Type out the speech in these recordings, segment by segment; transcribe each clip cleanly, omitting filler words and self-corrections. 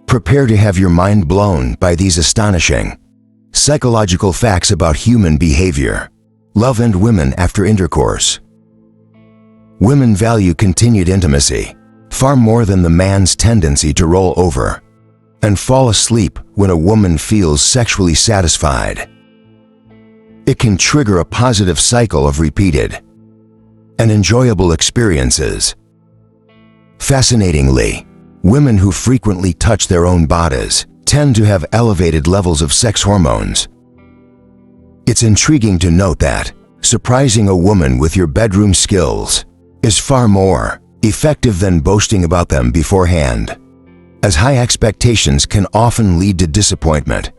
Prepare to have your mind blown by these astonishing psychological facts about human behavior, love, and women after intercourse. Women value continued intimacy far more than the man's tendency to roll over and fall asleep when a woman feels sexually satisfied. It can trigger a positive cycle of repeated and enjoyable experiences. Fascinatingly, women who frequently touch their own bodies tend to have elevated levels of sex hormones. It's intriguing to note that surprising a woman with your bedroom skills is far more effective than boasting about them beforehand, as high expectations can often lead to disappointment.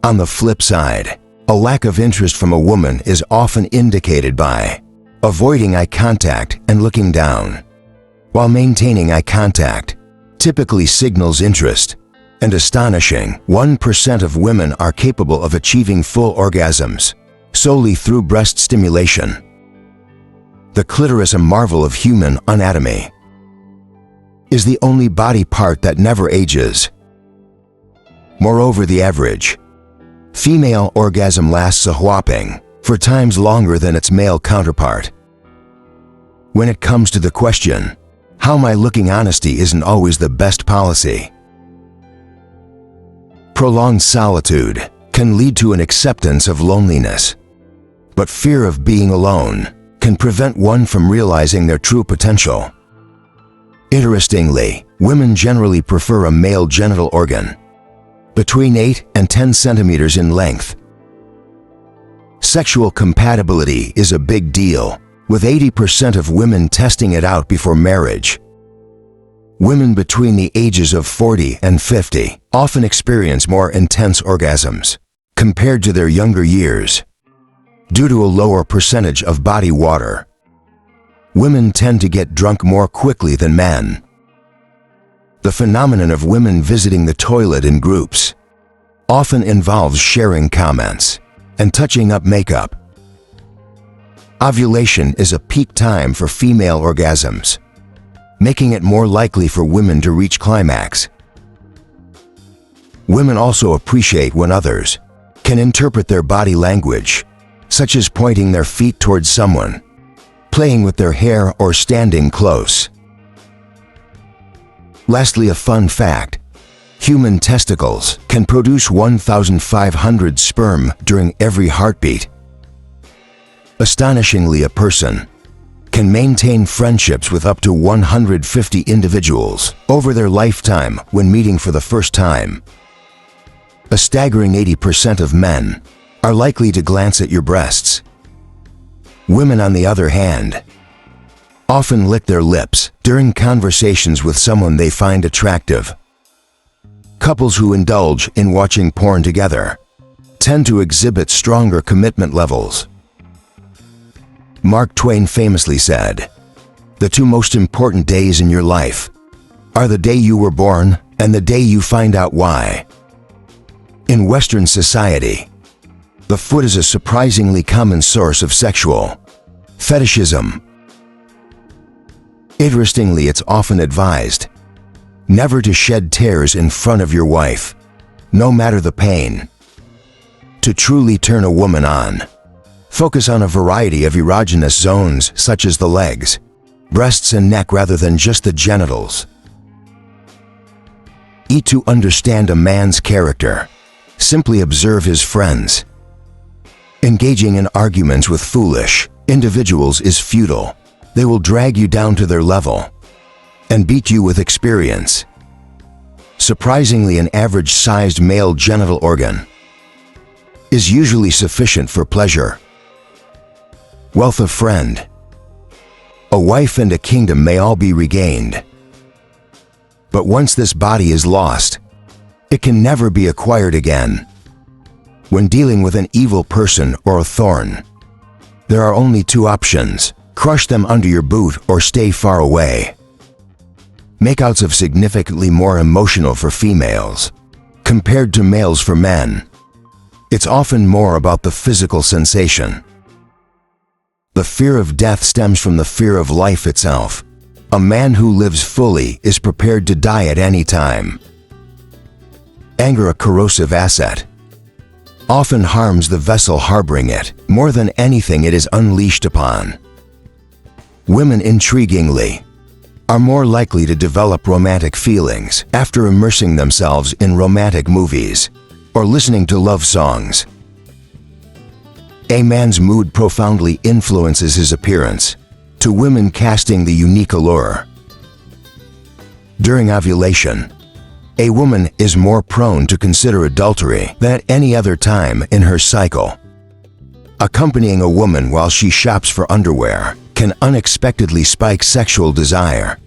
On the flip side, a lack of interest from a woman is often indicated by avoiding eye contact and looking down, while maintaining eye contact typically signals interest. And astonishing 1% of women are capable of achieving full orgasms solely through breast stimulation. The clitoris, a marvel of human anatomy, is the only body part that never ages. Moreover, the average female orgasm lasts a whopping 4 times longer than its male counterpart. When it comes to the question, how am I looking, honesty isn't always the best policy. Prolonged solitude can lead to an acceptance of loneliness, but fear of being alone can prevent one from realizing their true potential. Interestingly, women generally prefer a male genital organ, between 8 and 10 centimeters in length. Sexual compatibility is a big deal, with 80% of women testing it out before marriage. Women between the ages of 40 and 50 often experience more intense orgasms compared to their younger years due to a lower percentage of body water. Women tend to get drunk more quickly than men. The phenomenon of women visiting the toilet in groups often involves sharing comments and touching up makeup. Ovulation is a peak time for female orgasms, making it more likely for women to reach climax. Women also appreciate when others can interpret their body language, such as pointing their feet towards someone, playing with their hair, or standing close. Lastly, a fun fact: human testicles can produce 1,500 sperm during every heartbeat. Astonishingly, a person can maintain friendships with up to 150 individuals over their lifetime when meeting for the first time. A staggering 80% of men are likely to glance at your breasts. Women, on the other hand, often lick their lips during conversations with someone they find attractive. Couples who indulge in watching porn together tend to exhibit stronger commitment levels. Mark Twain famously said, "The 2 most important days in your life are the day you were born and the day you find out why." In Western society, the foot is a surprisingly common source of sexual fetishism. Interestingly, it's often advised never to shed tears in front of your wife, no matter the pain. To truly turn a woman on, focus on a variety of erogenous zones such as the legs, breasts, and neck rather than just the genitals. E. To understand a man's character, simply observe his friends. Engaging in arguments with foolish individuals is futile. They will drag you down to their level and beat you with experience. Surprisingly, an average-sized male genital organ is usually sufficient for pleasure. Wealth of friend. A wife and a kingdom may all be regained, but once this body is lost, it can never be acquired again. When dealing with an evil person or a thorn, there are only 2 options: crush them under your boot or stay far away. Makeouts are significantly more emotional for females compared to males. For men, it's often more about the physical sensation. The fear of death stems from the fear of life itself. A man who lives fully is prepared to die at any time. Anger, a corrosive asset, often harms the vessel harboring it. More than anything, it is unleashed upon. Women, intriguingly, are more likely to develop romantic feelings after immersing themselves in romantic movies or listening to love songs. A man's mood profoundly influences his appearance, to women casting the unique allure. During ovulation, a woman is more prone to consider adultery than at any other time in her cycle. Accompanying a woman while she shops for underwear can unexpectedly spike sexual desire.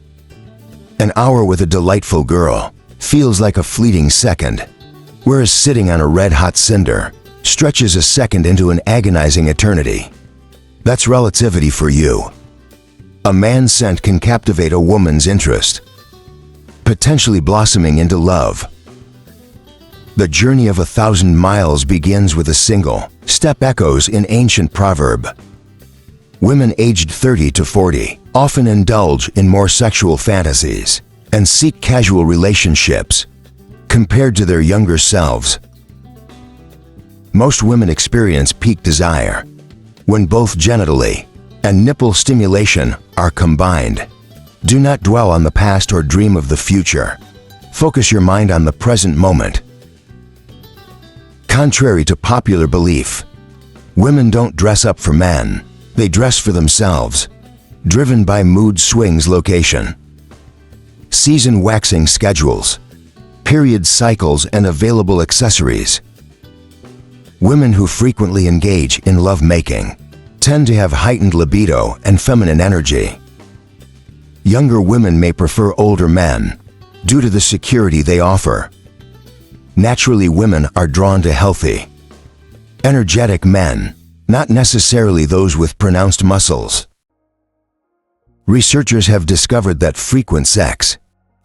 An hour with a delightful girl feels like a fleeting second, whereas sitting on a red-hot cinder stretches a second into an agonizing eternity. That's relativity for you. A man's scent can captivate a woman's interest, potentially blossoming into love. The journey of 1,000 miles begins with a single step, echoes in ancient proverb. Women aged 30 to 40 often indulge in more sexual fantasies and seek casual relationships compared to their younger selves. Most women experience peak desire when both genitally and nipple stimulation are combined. Do not dwell on the past or dream of the future. Focus your mind on the present moment. Contrary to popular belief, women don't dress up for men. They dress for themselves, driven by mood swings, location, season waxing schedules, period cycles, and available accessories. Women who frequently engage in lovemaking tend to have heightened libido and feminine energy. Younger women may prefer older men due to the security they offer. Naturally, women are drawn to healthy, energetic men, not necessarily those with pronounced muscles. Researchers have discovered that frequent sex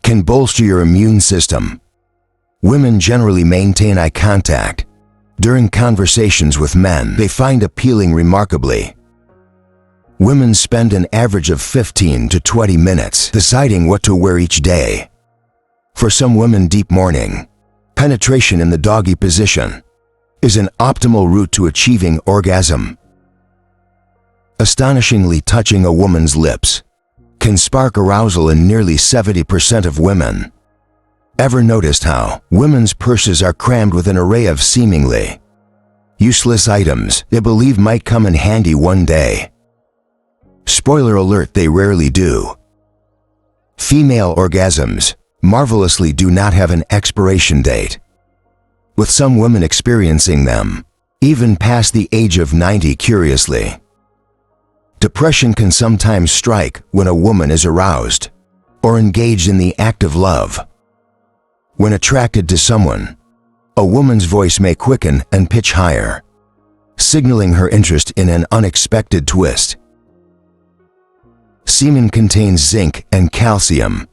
can bolster your immune system. Women generally maintain eye contact during conversations with men they find appealing. Remarkably, women spend an average of 15 to 20 minutes deciding what to wear each day. For some women, deep morning penetration in the doggy position is an optimal route to achieving orgasm. Astonishingly, touching a woman's lips can spark arousal in nearly 70% of women. Ever noticed how women's purses are crammed with an array of seemingly useless items they believe might come in handy one day? Spoiler alert, they rarely do. Female orgasms, marvelously, do not have an expiration date, with some women experiencing them even past the age of 90. Curiously, depression can sometimes strike when a woman is aroused or engaged in the act of love. When attracted to someone, a woman's voice may quicken and pitch higher, signaling her interest in an unexpected twist. Semen contains zinc and calcium,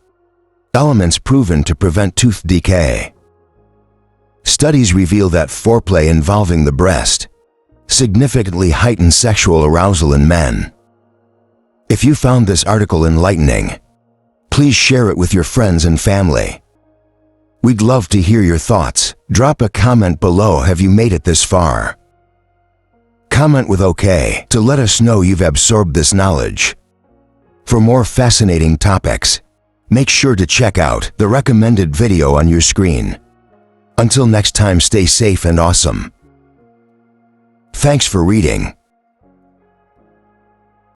elements proven to prevent tooth decay. Studies reveal that foreplay involving the breast significantly heightens sexual arousal in men. If you found this article enlightening, please share it with your friends and family. We'd love to hear your thoughts. Drop a comment below. Have you made it this far? Comment with OK to let us know you've absorbed this knowledge. For more fascinating topics, make sure to check out the recommended video on your screen. Until next time, stay safe and awesome. Thanks for reading.